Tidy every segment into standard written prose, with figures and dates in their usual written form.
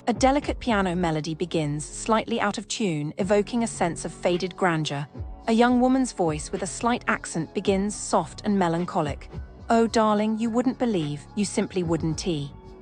A delicate piano melody begins, slightly out of tune, evoking a sense of faded grandeur. A young woman's voice with a slight accent begins, soft and melancholic. "Oh, darling, you wouldn't believe, you simply wouldn't."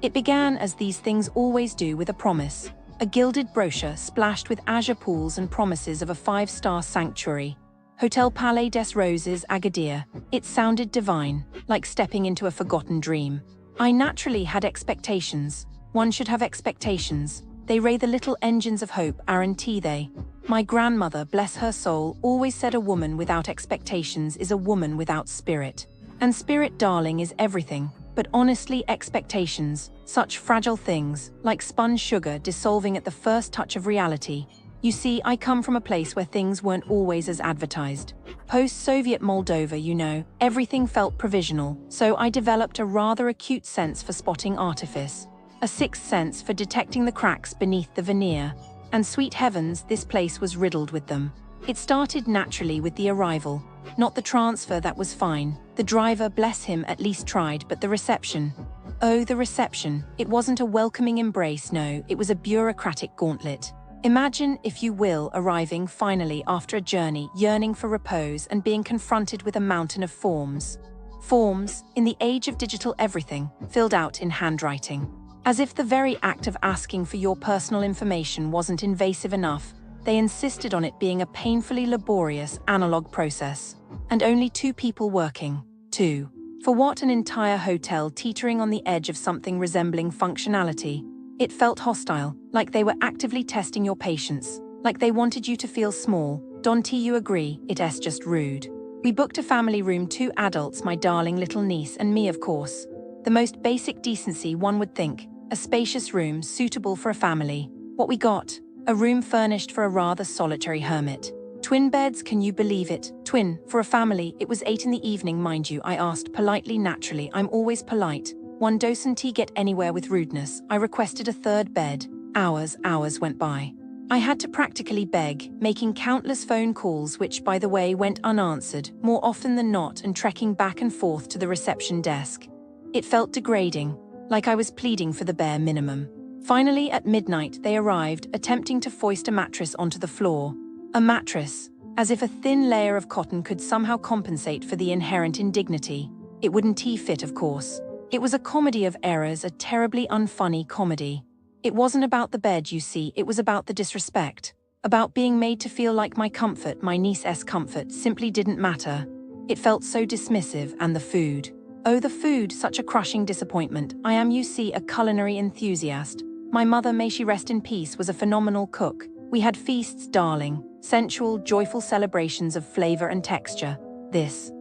It began as these things always do, with a promise. A gilded brochure splashed with azure pools and promises of a 5-star sanctuary. Hotel Palais des Roses, Agadir. It sounded divine, like stepping into a forgotten dream. I naturally had expectations. One should have expectations. They ray the little engines of hope, aren't they? My grandmother, bless her soul, always said a woman without expectations is a woman without spirit. And spirit, darling, is everything. But honestly, expectations, such fragile things, like sponge sugar dissolving at the first touch of reality. You see, I come from a place where things weren't always as advertised. Post-Soviet Moldova, everything felt provisional, so I developed a rather acute sense for spotting artifice. A sixth sense for detecting the cracks beneath the veneer. And sweet heavens, this place was riddled with them. It started naturally with the arrival. Not the transfer, that was fine. The driver, bless him, at least tried, but the reception. Oh, the reception. It wasn't a welcoming embrace, no, it was a bureaucratic gauntlet. Imagine, if you will, arriving finally after a journey, yearning for repose and being confronted with a mountain of forms. Forms, in the age of digital everything, filled out in handwriting. As if the very act of asking for your personal information wasn't invasive enough, they insisted on it being a painfully laborious analog process. And only 2 people working. 2. For what? An entire hotel teetering on the edge of something resembling functionality. It felt hostile, like they were actively testing your patience, like they wanted you to feel small. Don't you agree? It's just rude. We booked a family room, 2 adults, my darling little niece and me, of course. The most basic decency, one would think. A spacious room suitable for a family. What we got? A room furnished for a rather solitary hermit. Twin beds, can you believe it? Twin, for a family. It was 8 in the evening, mind you. I asked politely, naturally. I'm always polite. One doesn't get anywhere with rudeness. I requested a 3rd bed. Hours went by. I had to practically beg, making countless phone calls which, by the way, went unanswered, more often than not, and trekking back and forth to the reception desk. It felt degrading, like I was pleading for the bare minimum. Finally, at midnight, they arrived, attempting to foist a mattress onto the floor. A mattress, as if a thin layer of cotton could somehow compensate for the inherent indignity. It wouldn't fit, of course. It was a comedy of errors, a terribly unfunny comedy. It wasn't about the bed, you see, it was about the disrespect. About being made to feel like my comfort, my niece's comfort, simply didn't matter. It felt so dismissive, and the food. Oh, the food, such a crushing disappointment. I am, you see, a culinary enthusiast. My mother, may she rest in peace, was a phenomenal cook. We had feasts, darling. Sensual, joyful celebrations of flavor and texture. This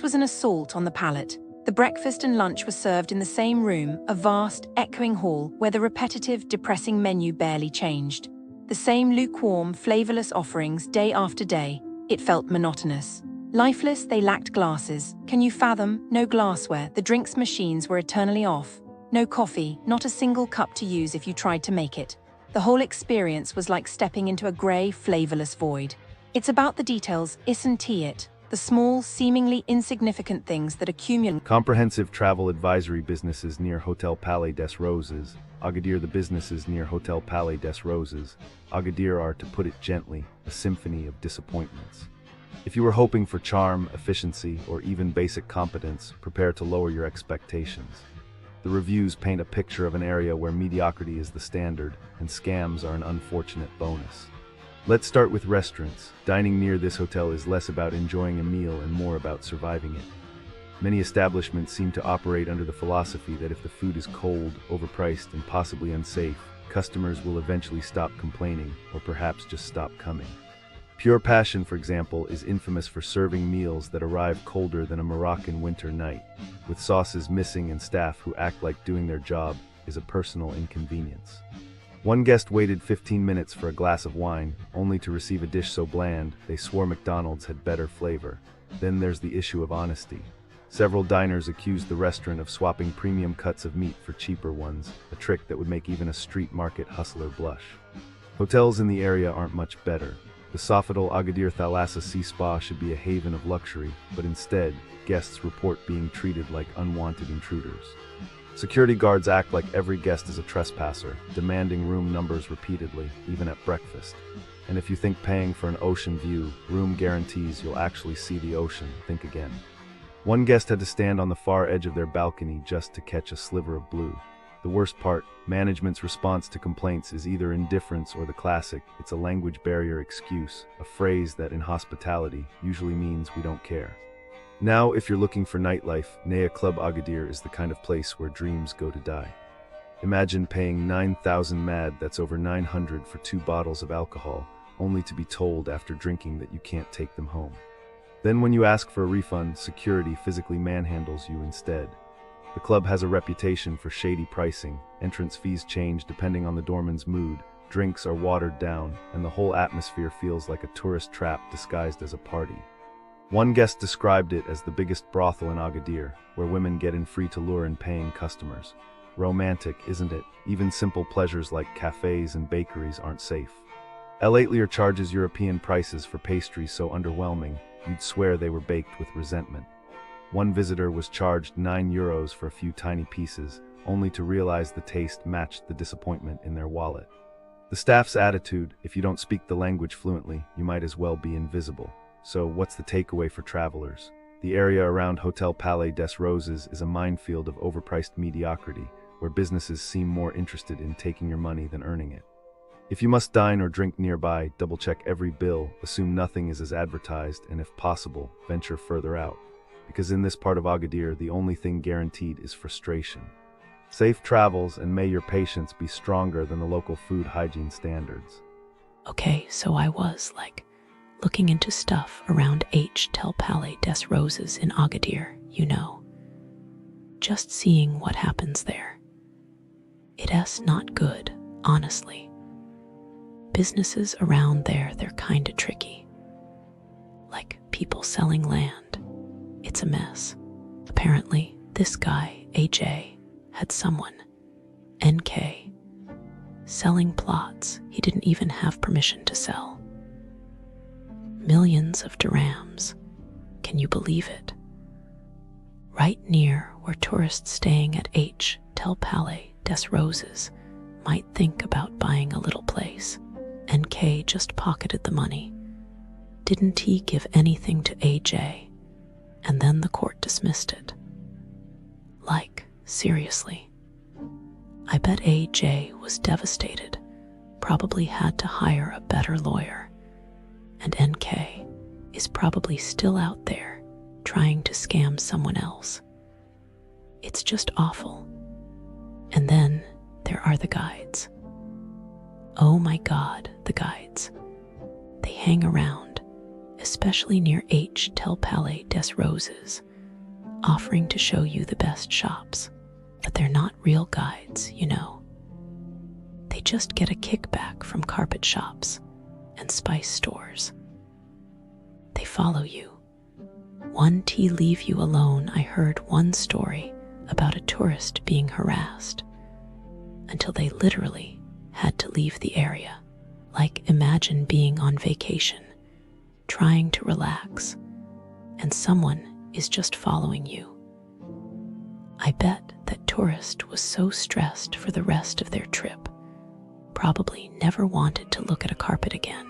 was an assault on the palate. The breakfast and lunch were served in the same room, a vast, echoing hall where the repetitive, depressing menu barely changed. The same lukewarm, flavorless offerings day after day. It felt monotonous. Lifeless, they lacked glasses. Can you fathom? No glassware, the drinks machines were eternally off. No coffee, not a single cup to use if you tried to make it. The whole experience was like stepping into a grey, flavorless void. It's about the details, isn't it? The small, seemingly insignificant things that accumulate. Comprehensive travel advisory businesses near Hotel Palais des Roses. Agadir. The businesses near Hotel Palais des Roses. Agadir are, to put it gently, a symphony of disappointments. If you were hoping for charm, efficiency, or even basic competence, prepare to lower your expectations. The reviews paint a picture of an area where mediocrity is the standard, and scams are an unfortunate bonus. Let's start with restaurants. Dining near this hotel is less about enjoying a meal and more about surviving it. Many establishments seem to operate under the philosophy that if the food is cold, overpriced, and possibly unsafe, customers will eventually stop complaining, or perhaps just stop coming. Pure Passion, for example, is infamous for serving meals that arrive colder than a Moroccan winter night, with sauces missing and staff who act like doing their job is a personal inconvenience. One guest waited 15 minutes for a glass of wine, only to receive a dish so bland they swore McDonald's had better flavor. Then there's the issue of honesty. Several diners accused the restaurant of swapping premium cuts of meat for cheaper ones, a trick that would make even a street market hustler blush. Hotels in the area aren't much better. The Sofitel Agadir Thalassa Sea Spa should be a haven of luxury, but instead, guests report being treated like unwanted intruders. Security guards act like every guest is a trespasser, demanding room numbers repeatedly, even at breakfast. And if you think paying for an ocean view, room guarantees you'll actually see the ocean, think again. One guest had to stand on the far edge of their balcony just to catch a sliver of blue. The worst part, management's response to complaints is either indifference or the classic, it's a language barrier excuse, a phrase that in hospitality usually means we don't care. Now, if you're looking for nightlife, Naya Club Agadir is the kind of place where dreams go to die. Imagine paying 9,000 mad, that's over 900 for 2 bottles of alcohol, only to be told after drinking that you can't take them home. Then when you ask for a refund, security physically manhandles you instead. The club has a reputation for shady pricing, entrance fees change depending on the doorman's mood, drinks are watered down, and the whole atmosphere feels like a tourist trap disguised as a party. One guest described it as the biggest brothel in Agadir, where women get in free to lure in paying customers. Romantic, isn't it? Even simple pleasures like cafes and bakeries aren't safe. El Atelier charges European prices for pastries so underwhelming, you'd swear they were baked with resentment. One visitor was charged €9 for a few tiny pieces, only to realize the taste matched the disappointment in their wallet. The staff's attitude, if you don't speak the language fluently, you might as well be invisible. So what's the takeaway for travelers? The area around Hotel Palais des Roses is a minefield of overpriced mediocrity, where businesses seem more interested in taking your money than earning it. If you must dine or drink nearby, double-check every bill, assume nothing is as advertised, and if possible, venture further out. Because in this part of Agadir, the only thing guaranteed is frustration. Safe travels, and may your patience be stronger than the local food hygiene standards. Okay, so I was, looking into stuff around Hotel Palais des Roses in Agadir, Just seeing what happens there. It's not good, honestly. Businesses around there, they're kinda tricky. Like people selling land. It's a mess. Apparently, this guy, AJ, had someone, NK, selling plots he didn't even have permission to sell. Millions of dirhams. Can you believe it? Right near where tourists staying at Hotel Palais des Roses might think about buying a little place. NK just pocketed the money. Didn't he give anything to AJ? And then the court dismissed it. Seriously. I bet AJ was devastated, probably had to hire a better lawyer. And NK is probably still out there trying to scam someone else. It's just awful. And then there are the guides. Oh my God, the guides. They hang around, especially near Hotel Palais des Roses, offering to show you the best shops. But they're not real guides, They just get a kickback from carpet shops and spice stores. They follow you. One tea leave you alone. I heard one story about a tourist being harassed until they literally had to leave the area. Imagine being on vacation, trying to relax, and someone is just following you. I bet that tourist was so stressed for the rest of their trip, probably never wanted to look at a carpet again.